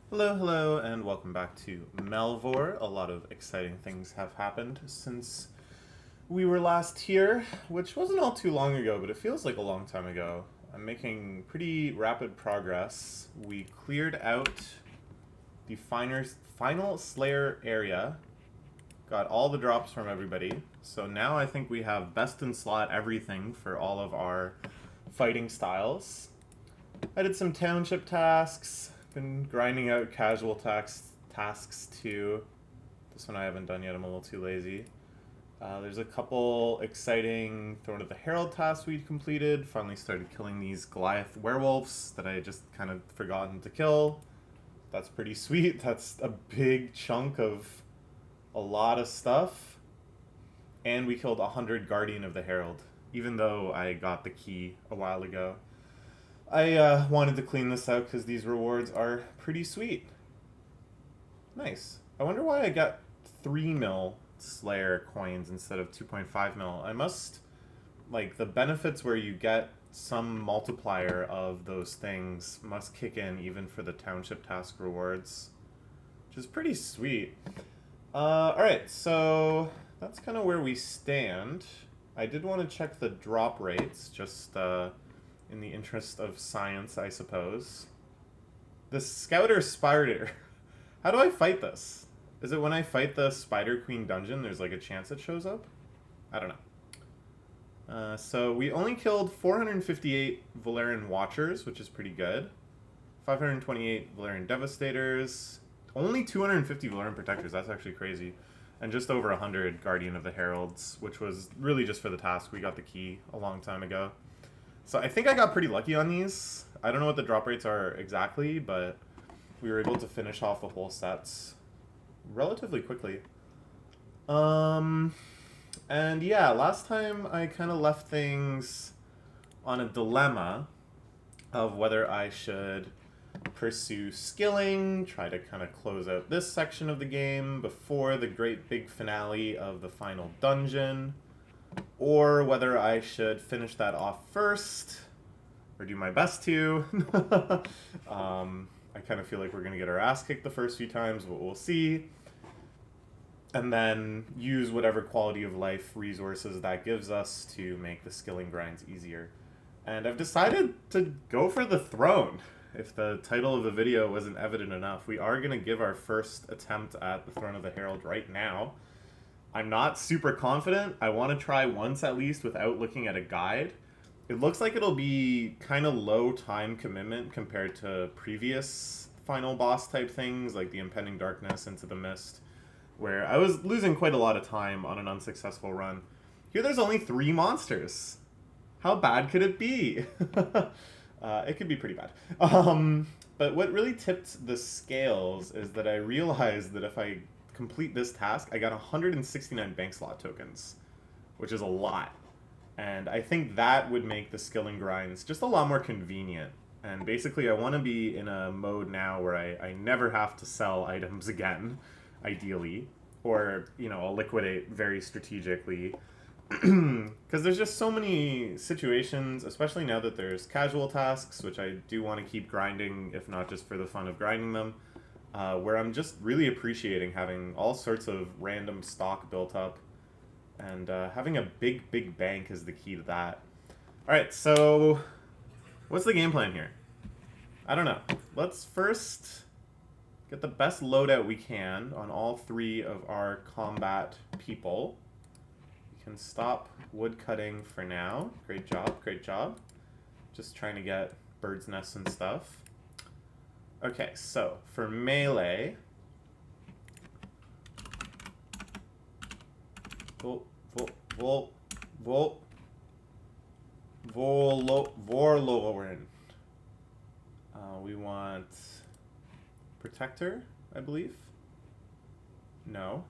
Hello, hello, and welcome back to Melvor. A lot of exciting things have happened since we were last here, which wasn't all too long ago, but it feels like a long time ago. I'm making pretty rapid progress. We cleared out the final Slayer area, got all the drops from everybody, so now I think we have best in slot everything for all of our fighting styles. I did some township tasks, been grinding out casual tasks too. This one I haven't done yet, I'm a little too lazy. There's a couple exciting Throne of the Herald tasks we completed. Finally started killing these Goliath werewolves that I had just kind of forgotten to kill. That's pretty sweet. That's a big chunk of a lot of stuff. And we killed 100 Guardian of the Herald, even though I got the key a while ago. I wanted to clean this out because these rewards are pretty sweet. Nice. I wonder why I got 3 mil Slayer coins instead of 2.5 mil. I must, like, the benefits where you get some multiplier of those things must kick in even for the township task rewards, which is pretty sweet. Alright, so that's kind of where we stand. I did want to check the drop rates, just in the interest of science, I suppose. The Scouter Spider. How do I fight this? Is it when I fight the Spider Queen dungeon, there's like a chance it shows up? I don't know. So we only killed 458 Valerian Watchers, which is pretty good. 528 Valerian Devastators. Only 250 Valerian Protectors, that's actually crazy. And just over 100 Guardian of the Heralds, which was really just for the task. We got the key a long time ago. So I think I got pretty lucky on these. I don't know what the drop rates are exactly, but we were able to finish off the whole sets relatively quickly. And yeah, last time I kind of left things on a dilemma of whether I should pursue skilling, try to kind of close out this section of the game before the great big finale of the final dungeon, or whether I should finish that off first, or do my best to. I kind of feel like we're going to get our ass kicked the first few times, but we'll see. And then use whatever quality of life resources that gives us to make the skilling grinds easier. And I've decided to go for the throne. If the title of the video wasn't evident enough, we are going to give our first attempt at the Throne of the Herald right now. I'm not super confident. I want to try once at least without looking at a guide. It looks like it'll be kind of low time commitment compared to previous final boss type things like the Impending Darkness, Into the Mist, where I was losing quite a lot of time on an unsuccessful run. Here there's only 3 monsters. How bad could it be? It could be pretty bad. But what really tipped the scales is that I realized that if I complete this task, I got 169 bank slot tokens, which is a lot. And I think that would make the skilling grinds just a lot more convenient. And basically, I want to be in a mode now where I never have to sell items again, ideally. Or, you know, I'll liquidate very strategically. Because there's just so many situations, especially now that there's casual tasks, which I do want to keep grinding, if not just for the fun of grinding them, where I'm just really appreciating having all sorts of random stock built up. And having a big bank is the key to that. Alright, so what's the game plan here? I don't know. Let's first get the best loadout we can on all 3 of our combat people. We can stop wood cutting for now. Great job, great job. Just trying to get bird's nests and stuff. Okay, so for melee, Vorloren. We want Protector, I believe. No.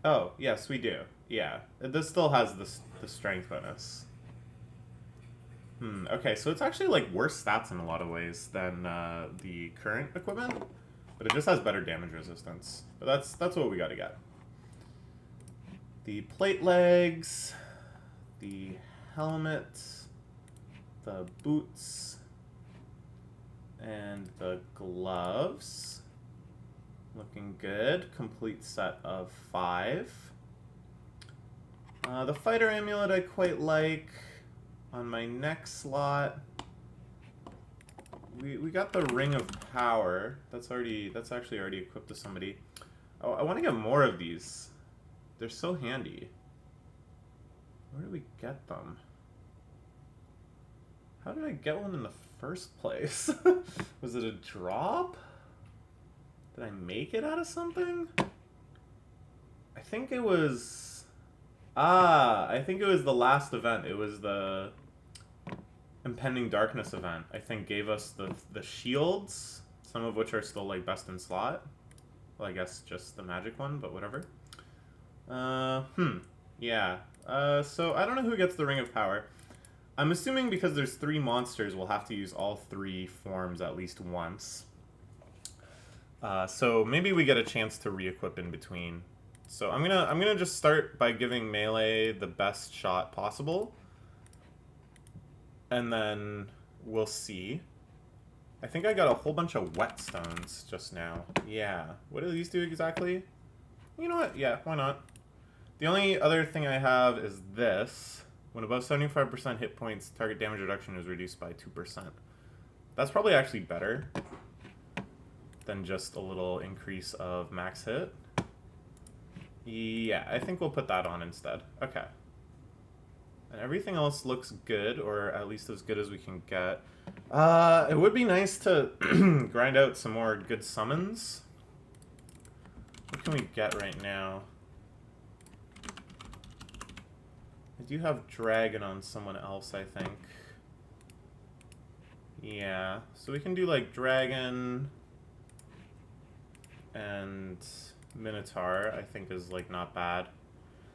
Oh, yes, we do. Yeah, this still has the strength bonus. Okay, so it's actually like worse stats in a lot of ways than the current equipment, but it just has better damage resistance. But that's what we gotta get. The plate legs, the helmet, the boots and the gloves. Looking good. Complete set of 5. The fighter amulet I quite like. On my next slot, we got the ring of power. That's actually already equipped to somebody. Oh, I want to get more of these. They're so handy. Where do we get them? How did I get one in the first place? Was it a drop? Did I make it out of something? I think it was... I think it was the last event. It was the Impending Darkness event. I think gave us the shields, some of which are still like best in slot. Well, I guess just the magic one, but whatever. Yeah. So I don't know who gets the Ring of Power. I'm assuming because there's 3 monsters, we'll have to use all 3 forms at least once. So maybe we get a chance to re-equip in between. So I'm gonna just start by giving melee the best shot possible, and then we'll see. I think I got a whole bunch of whetstones just now. Yeah. What do these do exactly? You know what? Yeah, why not? The only other thing I have is this. When above 75% hit points, target damage reduction is reduced by 2%. That's probably actually better than just a little increase of max hit. Yeah, I think we'll put that on instead. Okay. And everything else looks good, or at least as good as we can get. It would be nice to grind out some more good summons. What can we get right now? I do have Dragon on someone else, I think. Yeah, so we can do like Dragon and Minotaur, I think is like not bad.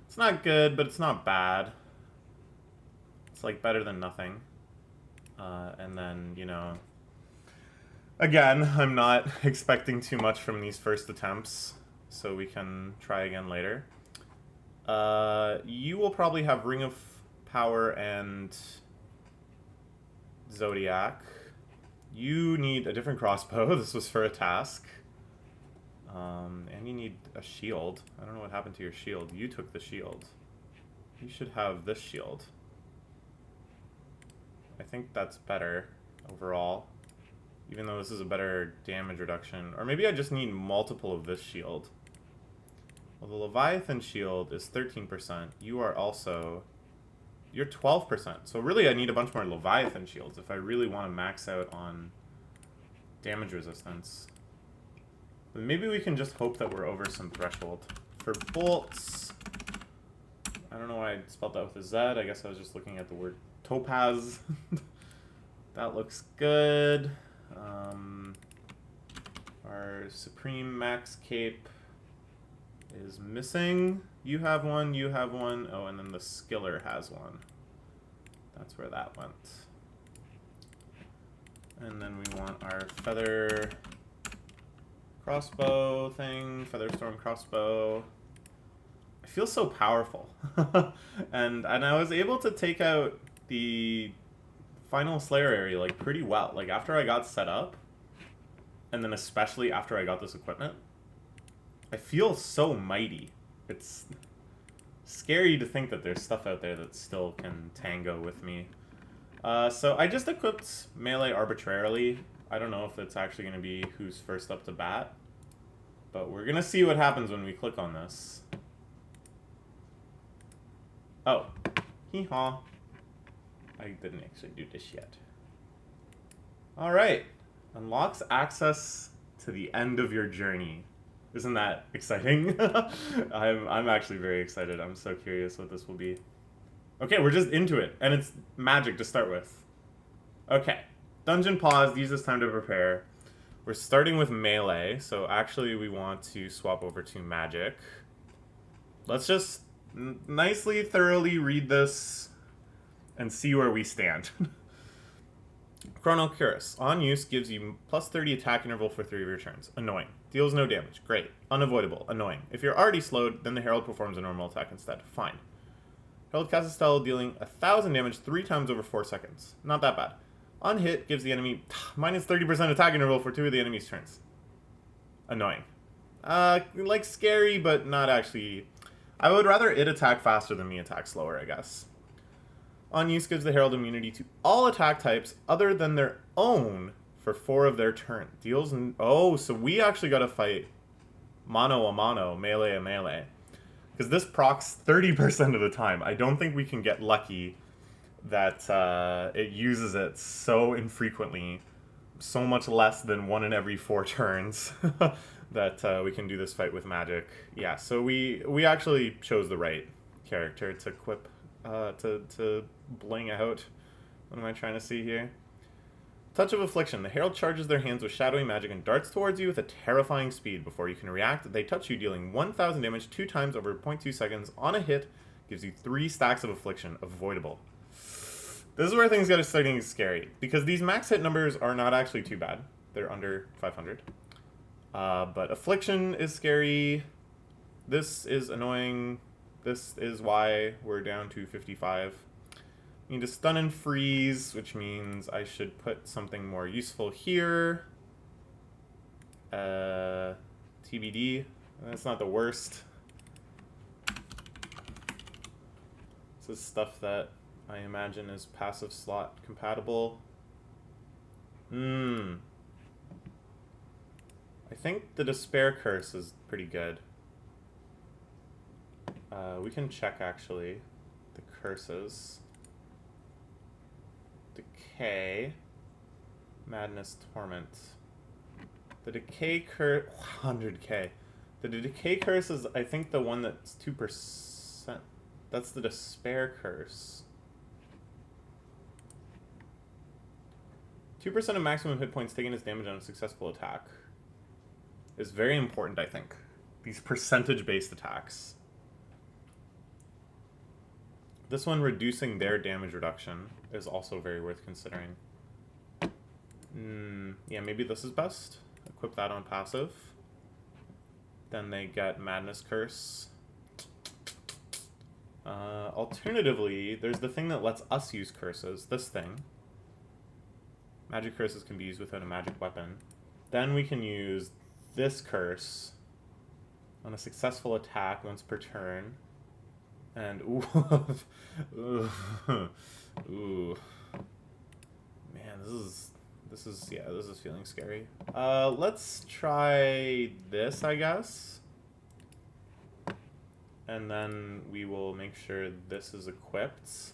It's not good, but it's not bad. It's like better than nothing. And then, you know, again, I'm not expecting too much from these first attempts, so we can try again later. You will probably have Ring of Power and Zodiac. You need a different crossbow. This was for a task. And you need a shield. I don't know what happened to your shield. You took the shield. You should have this shield. I think that's better overall, even though this is a better damage reduction. Or maybe I just need multiple of this shield. Well, the Leviathan shield is 13%. You are also... You're 12%. So really I need a bunch more Leviathan shields if I really want to max out on damage resistance. But maybe we can just hope that we're over some threshold. For bolts... I don't know why I spelled that with a Z. I guess I was just looking at the word topaz. That looks good. Our Supreme Max Cape is missing. You have one, you have one. Oh, and then the Skiller has one. That's where that went. And then we want our feather crossbow thing, feather storm crossbow. I feel so powerful. and I was able to take out the final Slayer area like pretty well. Like after I got set up, and then especially after I got this equipment, I feel so mighty. It's scary to think that there's stuff out there that still can tango with me. So I just equipped melee arbitrarily. I don't know if it's actually going to be who's first up to bat, but we're going to see what happens when we click on this. Oh, hee-haw. I didn't actually do this yet. Alright. Unlocks access to the end of your journey. Isn't that exciting? I'm actually very excited. I'm so curious what this will be. Okay, we're just into it. And it's magic to start with. Okay. Dungeon paused. Use this time to prepare. We're starting with melee. So actually we want to swap over to magic. Let's just nicely, thoroughly read this and see where we stand. Chrono Cuirass. On use gives you plus 30 attack interval for 3 of your turns. Annoying. Deals no damage. Great. Unavoidable. Annoying. If you're already slowed, then the Herald performs a normal attack instead. Fine. Herald casts a spell dealing 1,000 damage 3 times over 4 seconds. Not that bad. On hit, gives the enemy minus 30% attack interval for 2 of the enemy's turns. Annoying. Like scary, but not actually. I would rather it attack faster than me attack slower, I guess. On use, gives the Herald immunity to all attack types other than their own for 4 of their turn. Deals. Oh, so we actually got to fight mano a mano, melee a melee. Because this procs 30% of the time. I don't think we can get lucky that it uses it so infrequently, so much less than 1 in every 4 turns, that we can do this fight with magic. Yeah, so we actually chose the right character to equip, to bling out. What am I trying to see here? Touch of Affliction. The Herald charges their hands with shadowy magic and darts towards you with a terrifying speed. Before you can react, they touch you, dealing 1,000 damage 2 times over 0.2 seconds. On a hit, gives you 3 stacks of Affliction, avoidable. This is where things get starting scary, because these max hit numbers are not actually too bad. They're under 500. But Affliction is scary. This is annoying. This is why we're down to 55. We need to stun and freeze, which means I should put something more useful here. TBD. That's not the worst. This is stuff that I imagine is passive slot compatible. I think the Despair Curse is pretty good. We can check, actually, the curses. Decay. Madness, Torment. The Decay Curse... 100k. The Decay Curse is, I think, the one that's 2%. That's the Despair Curse. 2% of maximum hit points taken as damage on a successful attack is very important, I think. These percentage-based attacks. This one, reducing their damage reduction, is also very worth considering. Yeah, maybe this is best. Equip that on passive. Then they get Madness Curse. Alternatively, there's the thing that lets us use curses. This thing. Magic curses can be used without a magic weapon. Then we can use this curse on a successful attack once per turn. And ooh, ooh, man, this is feeling scary. Let's try this, I guess, and then we will make sure this is equipped.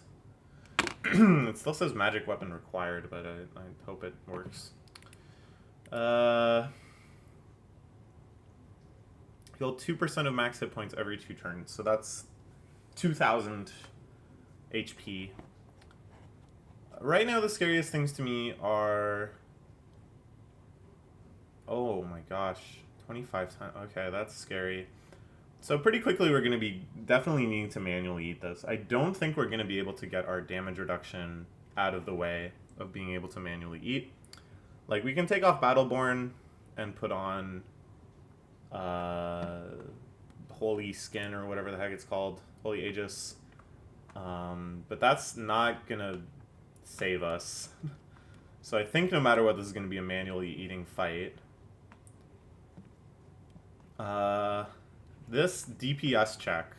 It still says magic weapon required, but I hope it works. Heal 2% of max hit points every 2 turns, so that's 2,000 HP. Right now, the scariest things to me are... Oh my gosh, 25 times. Okay, that's scary. So pretty quickly, we're going to be definitely needing to manually eat this. I don't think we're going to be able to get our damage reduction out of the way of being able to manually eat. Like, we can take off Battleborn and put on Holy Skin or whatever the heck it's called. Holy Aegis. But that's not going to save us. So I think no matter what, this is going to be a manually eating fight. This DPS check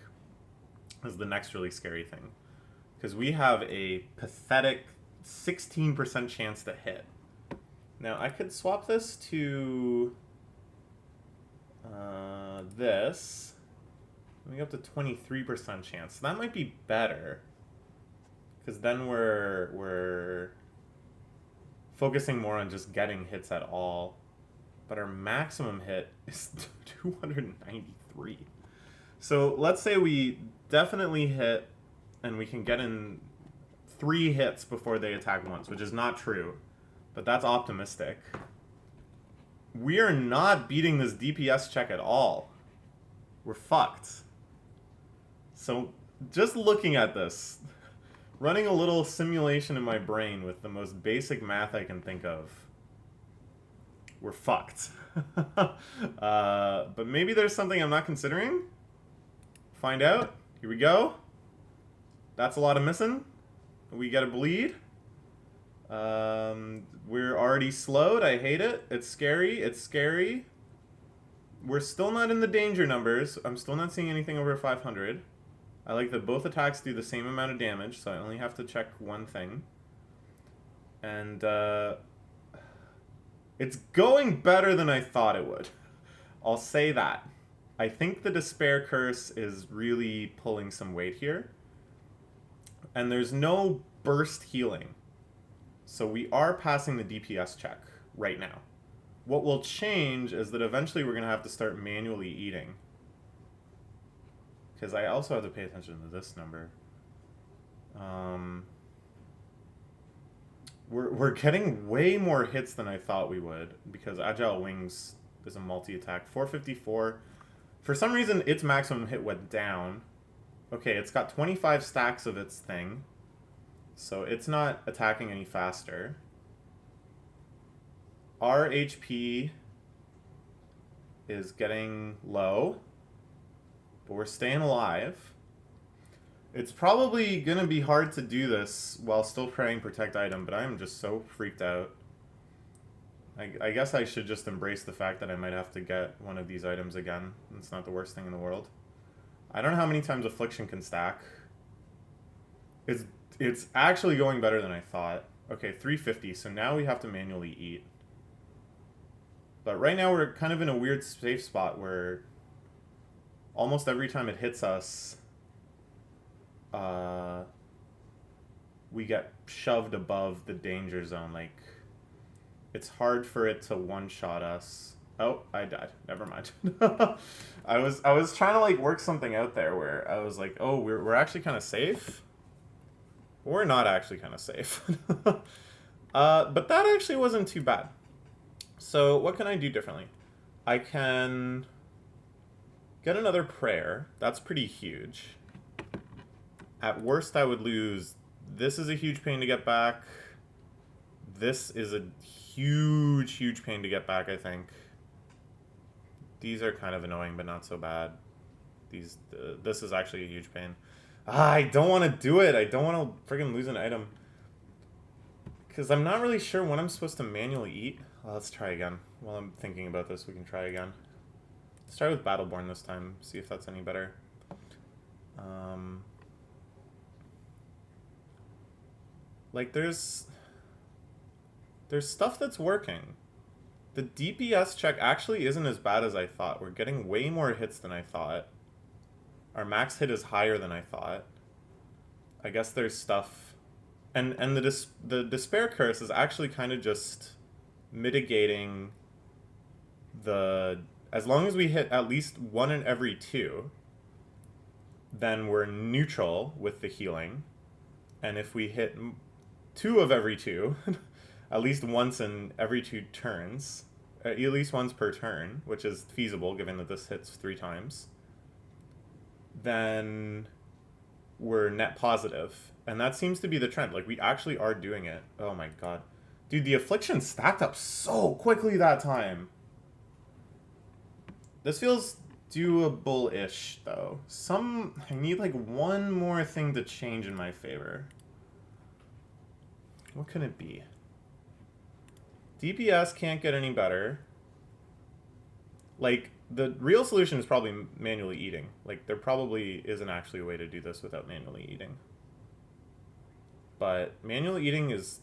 is the next really scary thing. Because we have a pathetic 16% chance to hit. Now, I could swap this to this. We up to 23% chance. That might be better. Because then we're focusing more on just getting hits at all. But our maximum hit is 293. So let's say we definitely hit and we can get in 3 hits before they attack once, which is not true. But that's optimistic. We are not beating this DPS check at all. We're fucked. So just looking at this, running a little simulation in my brain with the most basic math I can think of, we're fucked. But maybe there's something I'm not considering. Find out. Here we go. That's a lot of missing. We get a bleed. We're already slowed. I hate it. It's scary. It's scary. We're still not in the danger numbers. I'm still not seeing anything over 500. I like that both attacks do the same amount of damage, so I only have to check one thing. And, it's going better than I thought it would. I'll say that. I think the Despair Curse is really pulling some weight here. And there's no burst healing. So we are passing the DPS check right now. What will change is that eventually we're going to have to start manually eating. Because I also have to pay attention to this number. We're getting way more hits than I thought we would, because Agile Wings is a multi-attack. 454. For some reason, its maximum hit went down. Okay, it's got 25 stacks of its thing. So it's not attacking any faster. Our HP is getting low, but we're staying alive. It's probably going to be hard to do this while still praying protect item, but I'm just so freaked out. I guess I should just embrace the fact that I might have to get one of these items again. It's not the worst thing in the world. I don't know how many times Affliction can stack. It's actually going better than I thought. Okay, 350, so now we have to manually eat. But right now we're kind of in a weird safe spot where almost every time it hits us, we get shoved above the danger zone. Like, it's hard for it to one-shot us. Oh, I died. Never mind. I was trying to like work something out there where I was like, oh, we're actually kind of safe. We're not actually kind of safe. But that actually wasn't too bad. So what can I do differently? I can get another prayer. That's pretty huge. At worst, I would lose. This is a huge pain to get back. This is a huge, huge pain to get back, I think. These are kind of annoying, but not so bad. This is actually a huge pain. I don't want to do it. I don't want to friggin' lose an item. Because I'm not really sure when I'm supposed to manually eat. Well, let's try again. While I'm thinking about this, we can try again. Let's try with Battleborn this time. See if that's any better. Like, there's stuff that's working. The DPS check actually isn't as bad as I thought. We're getting way more hits than I thought. Our max hit is higher than I thought. I guess there's stuff... And the Despair Curse is actually kind of just mitigating the... As long as we hit at least 1 in every 2, then we're neutral with the healing. And if we hit 2 of every 2, at least once in every 2 turns, at least once per turn, which is feasible given that this hits 3 times, then we're net positive. And that seems to be the trend. Like, we actually are doing it. Oh my god. Dude, the Affliction stacked up so quickly that time. This feels doable-ish, though. I need, like, one more thing to change in my favor. What can it be? DPS can't get any better. Like, the real solution is probably manually eating. Like, there probably isn't actually a way to do this without manually eating. But manually eating is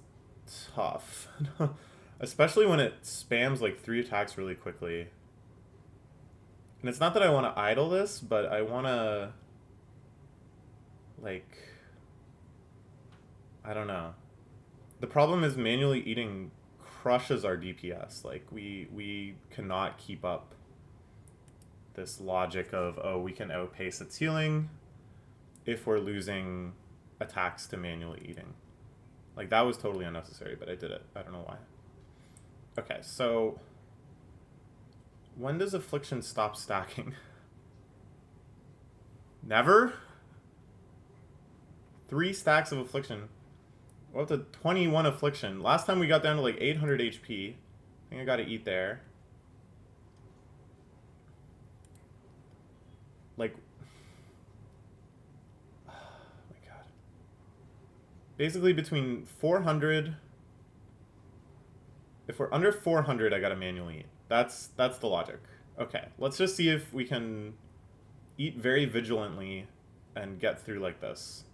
tough. Especially when it spams, like, 3 attacks really quickly. And it's not that I want to idle this, but I want to... Like... I don't know. The problem is manually eating crushes our DPS. Like, we cannot keep up this logic of, oh, we can outpace its healing if we're losing attacks to manually eating. Like, that was totally unnecessary, but I did it. I don't know why. Okay, so... When does Affliction stop stacking? Never? 3 stacks of Affliction. We're up to 21 Affliction. Last time we got down to like 800 HP. I think I gotta eat there. Like... Oh my god. Basically between 400... If we're under 400, I gotta manually eat. That's the logic. Okay, let's just see if we can eat very vigilantly and get through like this.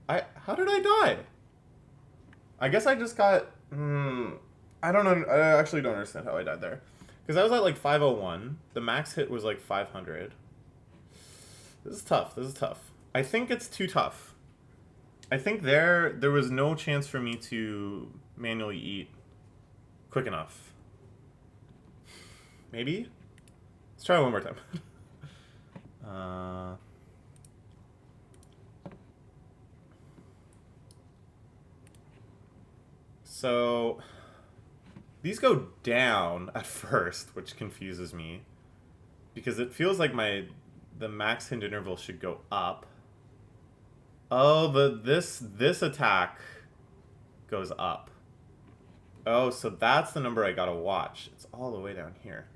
How did I die? I guess I just got... I don't know. I actually don't understand how I died there. Because I was at like 501. The max hit was like 500. This is tough. This is tough. I think it's too tough. I think there was no chance for me to manually eat quick enough. Maybe? Let's try it one more time. So these go down at first, which confuses me because it feels like the max hint interval should go up. Oh, this attack goes up. Oh, so that's the number I gotta watch. It's all the way down here.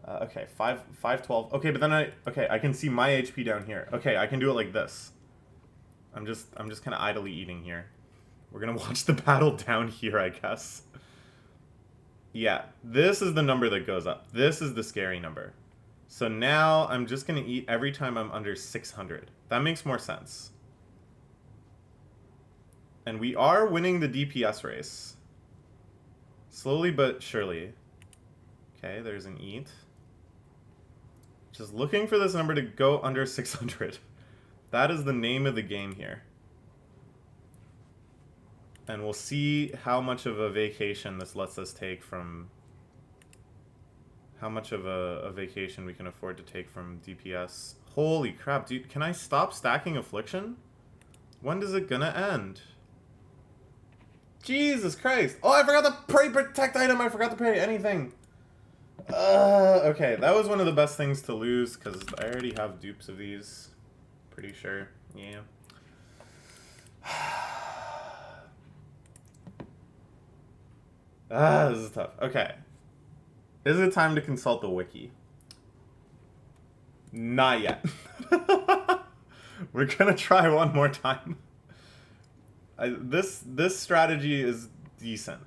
Okay, 512. Okay, but then I can see my HP down here. Okay, I can do it like this. I'm just kind of idly eating here. We're gonna watch the battle down here, I guess. Yeah, this is the number that goes up. This is the scary number. So now I'm just gonna eat every time I'm under 600. That makes more sense. And we are winning the DPS race. Slowly but surely. Okay, there's an eat. Just looking for this number to go under 600. That is the name of the game here. And we'll see how much of a vacation this lets us take from... How much of a vacation we can afford to take from DPS. Holy crap, dude. Can I stop stacking Affliction? When does it gonna end? Jesus Christ. Oh, I forgot the pray protect item. I forgot to pray anything. Okay, that was one of the best things to lose because I already have dupes of these. Pretty sure. Yeah. This is tough. Okay. Is it time to consult the wiki? Not yet. We're gonna try one more time. This strategy is decent.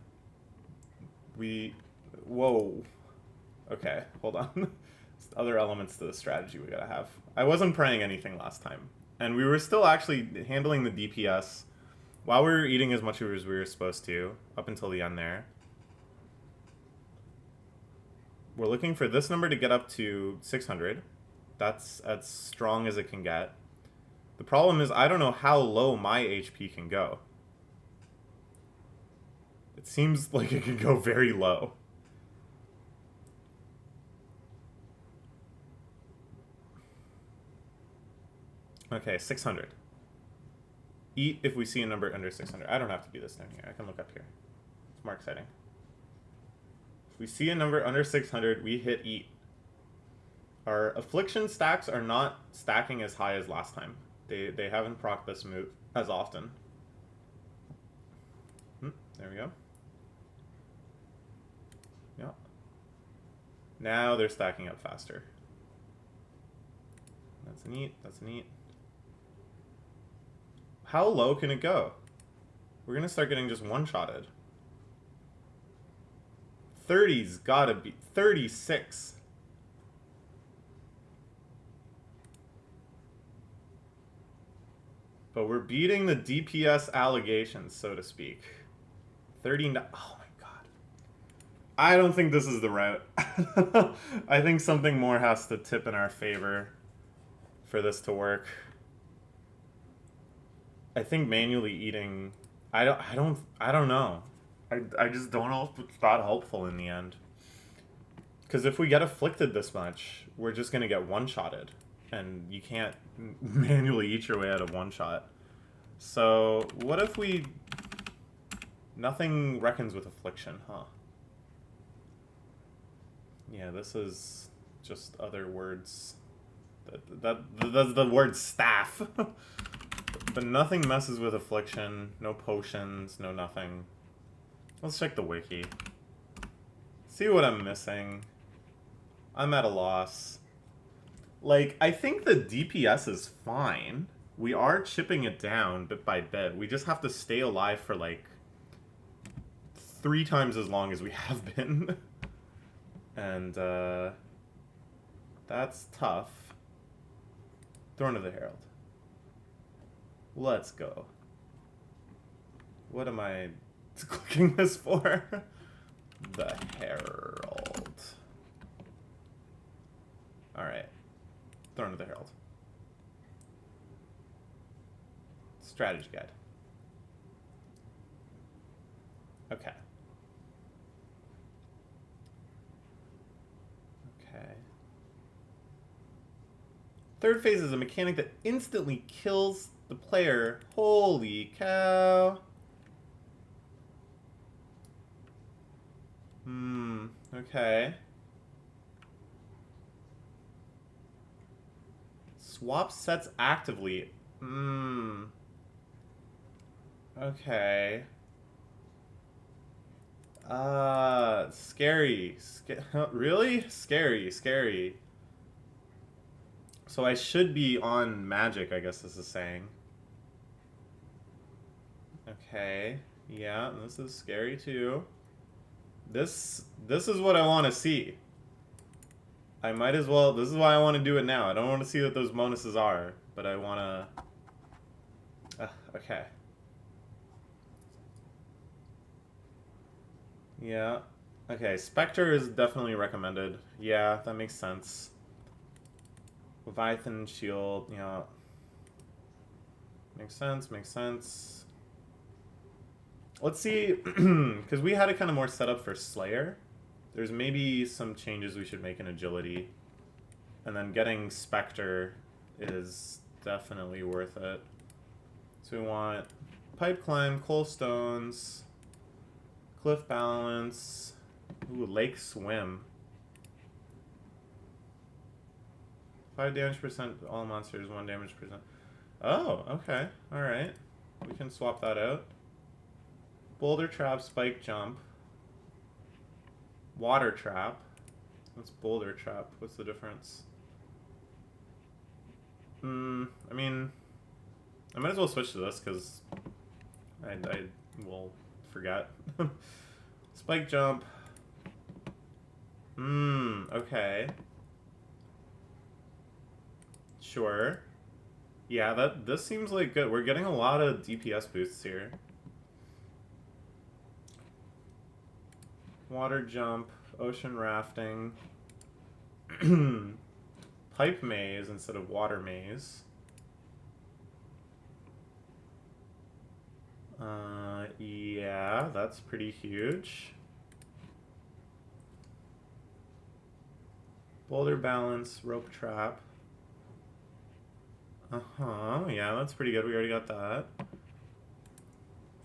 Whoa. Okay, hold on. Other elements to the strategy we gotta have. I wasn't praying anything last time. And we were still actually handling the DPS while we were eating as much as we were supposed to, up until the end there. We're looking for this number to get up to 600. That's as strong as it can get. The problem is I don't know how low my HP can go. It seems like it can go very low. Okay, 600. Eat if we see a number under 600. I don't have to be this down here. I can look up here. It's more exciting. If we see a number under 600, we hit eat. Our affliction stacks are not stacking as high as last time. They haven't procced this move as often. There we go. Yeah. Now they're stacking up faster. That's an eat. That's an eat. How low can it go? We're gonna start getting just one-shotted. 30's gotta be 36. But we're beating the DPS allegations, so to speak. 39. Oh my god. I don't think this is the route. I think something more has to tip in our favor for this to work. I think manually eating. I don't know. I just don't know if it's that helpful in the end. Because if we get afflicted this much, we're just gonna get one-shotted. And you can't manually eat your way out of one shot. So, what if we... Nothing reckons with affliction, huh? Yeah, this is just other words. That's the word staff. But nothing messes with affliction. No potions, no nothing. Let's check the wiki. See what I'm missing. I'm at a loss. Like, I think the DPS is fine. We are chipping it down bit by bit. We just have to stay alive for, like, 3 times as long as we have been. And, that's tough. Throne of the Herald. Let's go. What am I clicking this for? The Herald. Alright. Throne of the Herald. Strategy guide. Okay. Okay. Third phase is a mechanic that instantly kills the player. Holy cow. Okay. Swap sets actively. Okay. Scary. Really? Scary. So I should be on magic, I guess this is saying. Okay. Yeah, this is scary too. This is what I want to see. I might as well, this is why I want to do it now. I don't want to see what those bonuses are, but I want to... okay. Yeah. Okay, Spectre is definitely recommended. Yeah, that makes sense. Leviathan Shield, yeah. Makes sense. Let's see, because we had it kind of more set up for Slayer. There's maybe some changes we should make in agility. And then getting Spectre is definitely worth it. So we want Pipe Climb, Coal Stones, Cliff Balance, ooh, Lake Swim. 5 damage percent, all monsters, 1 damage percent. Oh, okay, alright. We can swap that out. Boulder Trap, Spike Jump. Water Trap. What's Boulder Trap? What's the difference? I mean, I might as well switch to this because I will forget. Spike Jump. Okay. Sure. Yeah, this seems like good. We're getting a lot of DPS boosts here. Water Jump, Ocean Rafting, Pipe Maze instead of Water Maze. Yeah, that's pretty huge. Boulder Balance, Rope Trap. Yeah, that's pretty good. We already got that.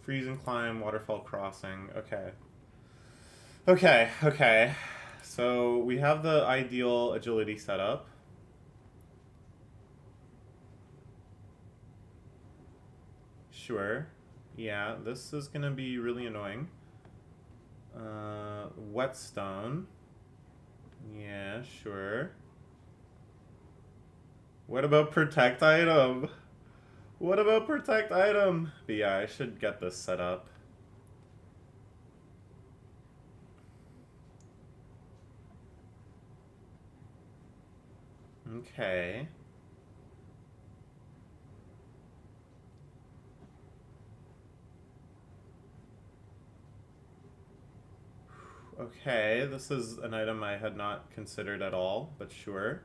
Freeze and Climb, Waterfall Crossing. Okay. So we have the ideal agility setup. Sure. Yeah, this is gonna be really annoying. Whetstone. Yeah, sure. What about Protect Item? What about Protect Item? But yeah, I should get this set up. Okay. Okay, this is an item I had not considered at all, but sure.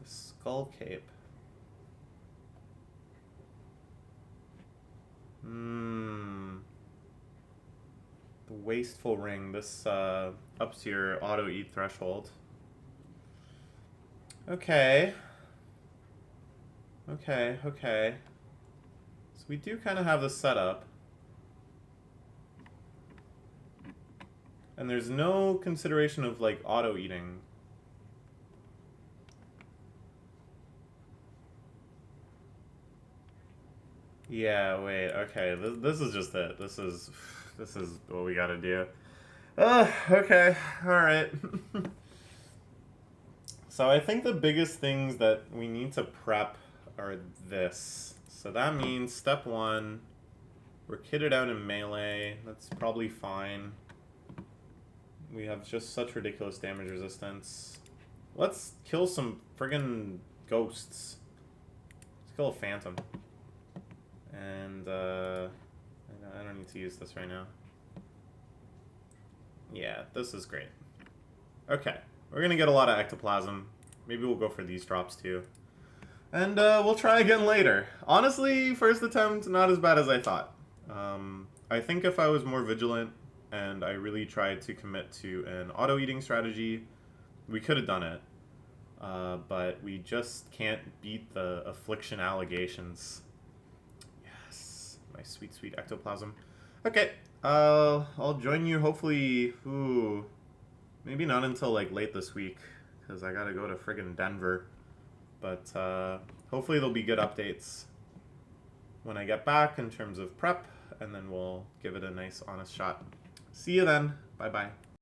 The Skull Cape. The Wasteful Ring. This ups your auto-eat threshold. Okay. So we do kind of have this set up. And there's no consideration of, like, auto-eating. Yeah, wait, okay, this is just it. This is what we gotta do. Okay, alright. So I think the biggest things that we need to prep are this. So that means step 1, we're kitted out in melee. That's probably fine. We have just such ridiculous damage resistance. Let's kill some friggin' ghosts. Let's kill a phantom. And I don't need to use this right now. Yeah, this is great. Okay, we're gonna get a lot of ectoplasm. Maybe we'll go for these drops too. And we'll try again later. Honestly, first attempt, not as bad as I thought. I think if I was more vigilant and I really tried to commit to an auto-eating strategy, we could have done it. But we just can't beat the affliction allegations. Yes, my sweet, sweet ectoplasm. Okay, I'll join you hopefully, maybe not until like late this week, because I gotta go to friggin' Denver. But hopefully there'll be good updates when I get back in terms of prep, and then we'll give it a nice, honest shot. See you then. Bye-bye.